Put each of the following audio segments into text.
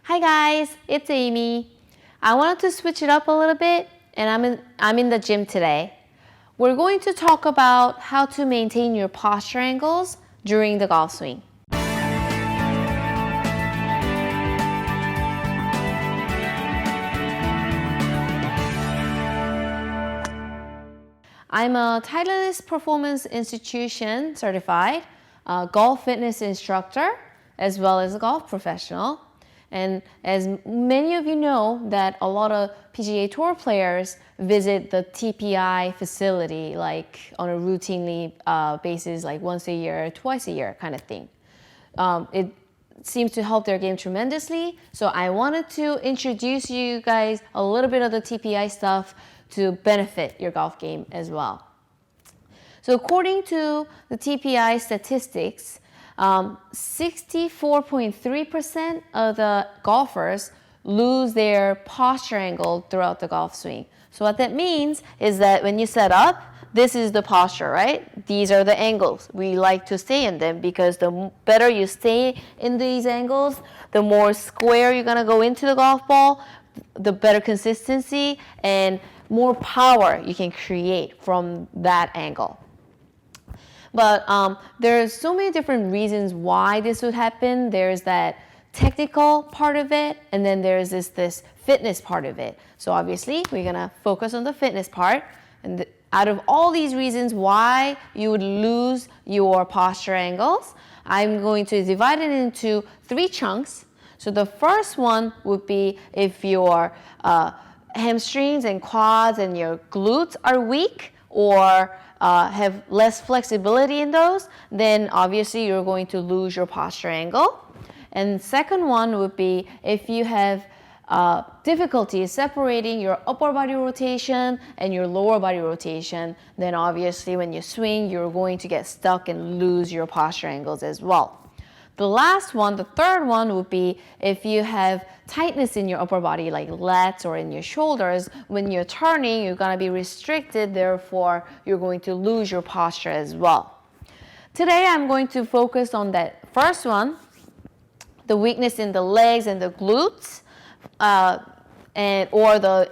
Hi guys, it's Amy. I wanted to switch it up a little bit and I'm in the gym today. We're going to talk about how to maintain your posture angles during the golf swing. I'm a TITLEIST Performance Institution certified golf fitness instructor as well as a golf professional. And as many of you know, that a lot of PGA Tour players visit the TPI facility like on a routinely basis, like once a year, twice a year kind of thing. It seems to help their game tremendously. So I wanted to introduce you guys a little bit of the TPI stuff to benefit your golf game as well. So according to the TPI statistics, 64.3% of the golfers lose their posture angle throughout the golf swing. So what that means is that when you set up, this is the posture, right? These are the angles. We like to stay in them because the better you stay in these angles, the more square you're gonna go into the golf ball, the better consistency and more power you can create from that angle. But there's so many different reasons why this would happen. There's that technical part of it, and then there's this fitness part of it. So obviously, we're gonna focus on the fitness part. And out of all these reasons why you would lose your posture angles, I'm going to divide it into 3 chunks. So the first one would be if your hamstrings and quads and your glutes are weak or have less flexibility in those, then obviously you're going to lose your posture angle. And second one would be if you have difficulty separating your upper body rotation and your lower body rotation, then obviously when you swing, you're going to get stuck and lose your posture angles as well. The last one, the third one, would be if you have tightness in your upper body, like lats or in your shoulders. When you're turning, you're going to be restricted, therefore you're going to lose your posture as well. Today I'm going to focus on that first one, the weakness in the legs and the glutes, or the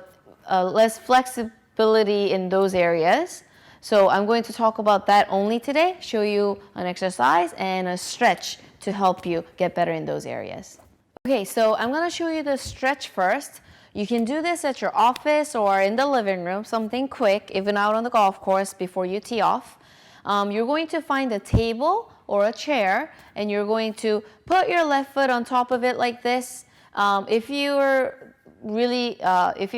less flexibility in those areas. So I'm going to talk about that only today, show you an exercise and a stretch to help you get better in those areas. Okay, so I'm gonna show you the stretch first. You can do this at your office or in the living room, something quick, even out on the golf course before you tee off. You're going to find a table or a chair, and you're going to put your left foot on top of it like this. If you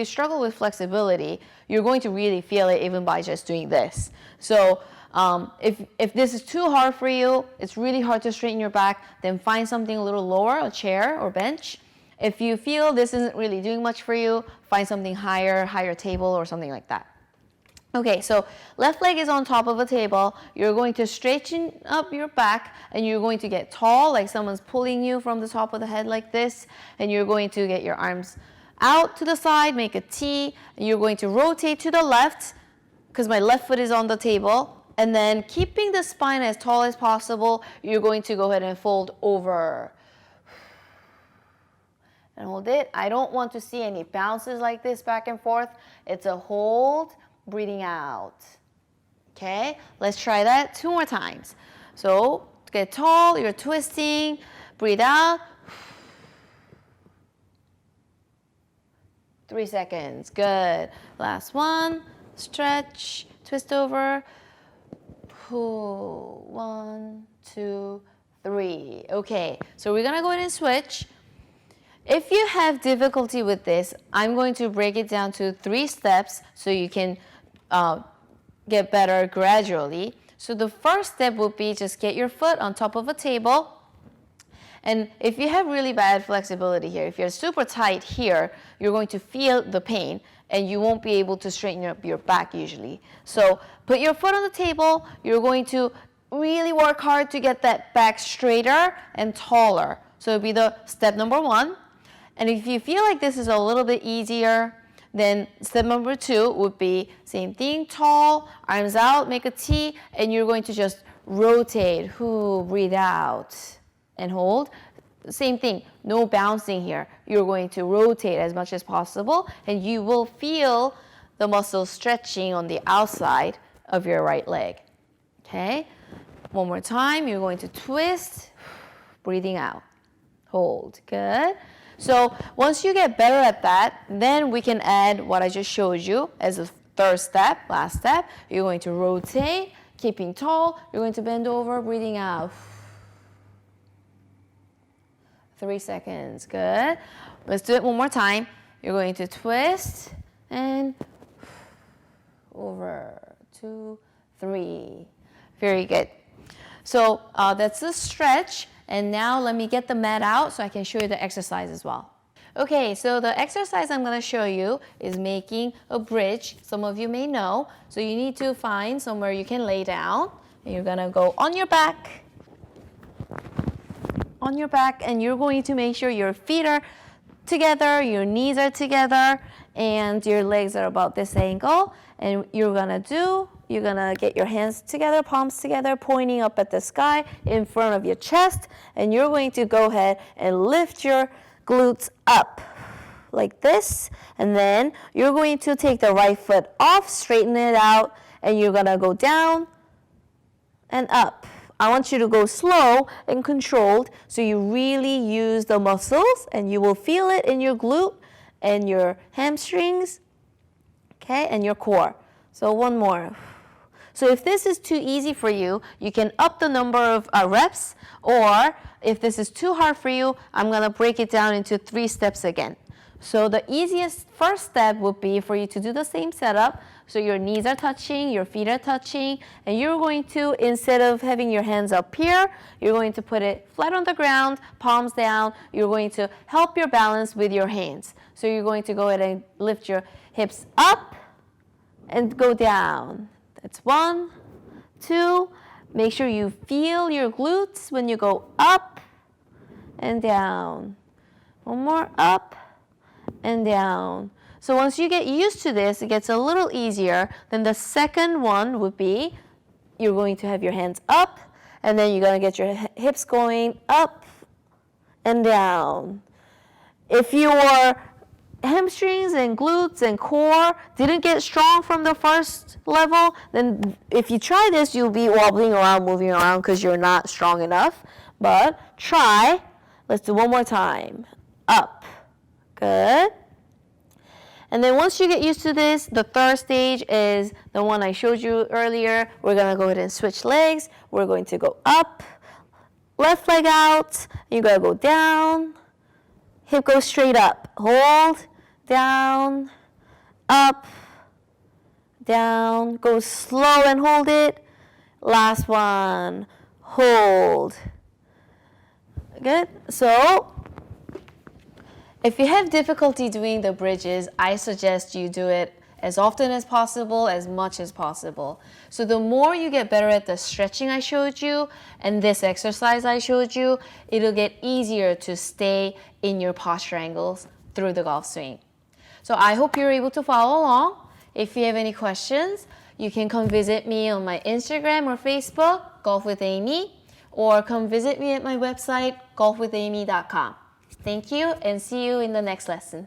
struggle with flexibility, you're going to really feel it even by just doing this. So if this is too hard for you, it's really hard to straighten your back, then find something a little lower, a chair or bench. If you feel this isn't really doing much for you, find something higher table or something like that. Okay, so left leg is on top of a table. You're going to straighten up your back and you're going to get tall, like someone's pulling you from the top of the head like this, and you're going to get your arms out to the side, make a T, and you're going to rotate to the left because my left foot is on the table. And then keeping the spine as tall as possible, you're going to go ahead and fold over. And hold it. I don't want to see any bounces like this back and forth. It's a hold, breathing out. Okay, let's try that 2 more times. So get tall, you're twisting, breathe out. 3 seconds, good. Last one, stretch, twist over. 1, 2, 3. Okay, so we're gonna go ahead and switch. If you have difficulty with this, I'm going to break it down to 3 steps so you can get better gradually. So the first step would be just get your foot on top of a table. And if you have really bad flexibility here, if you're super tight here, you're going to feel the pain and you won't be able to straighten up your back usually. So put your foot on the table. You're going to really work hard to get that back straighter and taller. So it'll be the step number 1. And if you feel like this is a little bit easier, then step number 2 would be same thing, tall, arms out, make a T, and you're going to just rotate, breathe out, and hold. same thing, no bouncing here. You're going to rotate as much as possible, and you will feel the muscles stretching on the outside of your right leg. Okay? One more time, you're going to twist, breathing out. Hold. Good. So once you get better at that, then we can add what I just showed you as a third step, last step. You're going to rotate, keeping tall. You're going to bend over, breathing out. 3 seconds. Good. Let's do it one more time. You're going to twist and over. 2, 3. Very good. So that's the stretch. And now let me get the mat out so I can show you the exercise as well. Okay, so the exercise I'm going to show you is making a bridge. Some of you may know. So you need to find somewhere you can lay down. And you're going to go on your back. On your back, and you're going to make sure your feet are together, your knees are together, and your legs are about this angle. And you're going to get your hands together, palms together, pointing up at the sky in front of your chest. And you're going to go ahead and lift your glutes up like this. And then you're going to take the right foot off, straighten it out, and you're going to go down and up. I want you to go slow and controlled so you really use the muscles, and you will feel it in your glute and your hamstrings, okay, and your core. So one more. So if this is too easy for you, you can up the number of reps, or if this is too hard for you, I'm going to break it down into 3 steps again. So the easiest first step would be for you to do the same setup. So your knees are touching, your feet are touching, and you're going to, instead of having your hands up here, you're going to put it flat on the ground, palms down. You're going to help your balance with your hands. So you're going to go ahead and lift your hips up and go down. That's 1, 2. Make sure you feel your glutes when you go up and down. One more, up and down. So once you get used to this, it gets a little easier. Then the second one would be you're going to have your hands up, and then you're going to get your hips going up and down. If your hamstrings and glutes and core didn't get strong from the first level, then if you try this, you'll be wobbling around, moving around because you're not strong enough. But try. Let's do one more time. Up. Good. And then once you get used to this, the third stage is the one I showed you earlier. We're going to go ahead and switch legs. We're going to go up, left leg out. You're going to go down. Hip goes straight up. Hold, down, up, down. Go slow and hold it. Last one. Hold. Good. So if you have difficulty doing the bridges, I suggest you do it as often as possible, as much as possible. So the more you get better at the stretching I showed you and this exercise I showed you, it'll get easier to stay in your posture angles through the golf swing. So I hope you're able to follow along. If you have any questions, you can come visit me on my Instagram or Facebook, Golf with Aimee, or come visit me at my website, golfwithaimee.com. Thank you, and see you in the next lesson.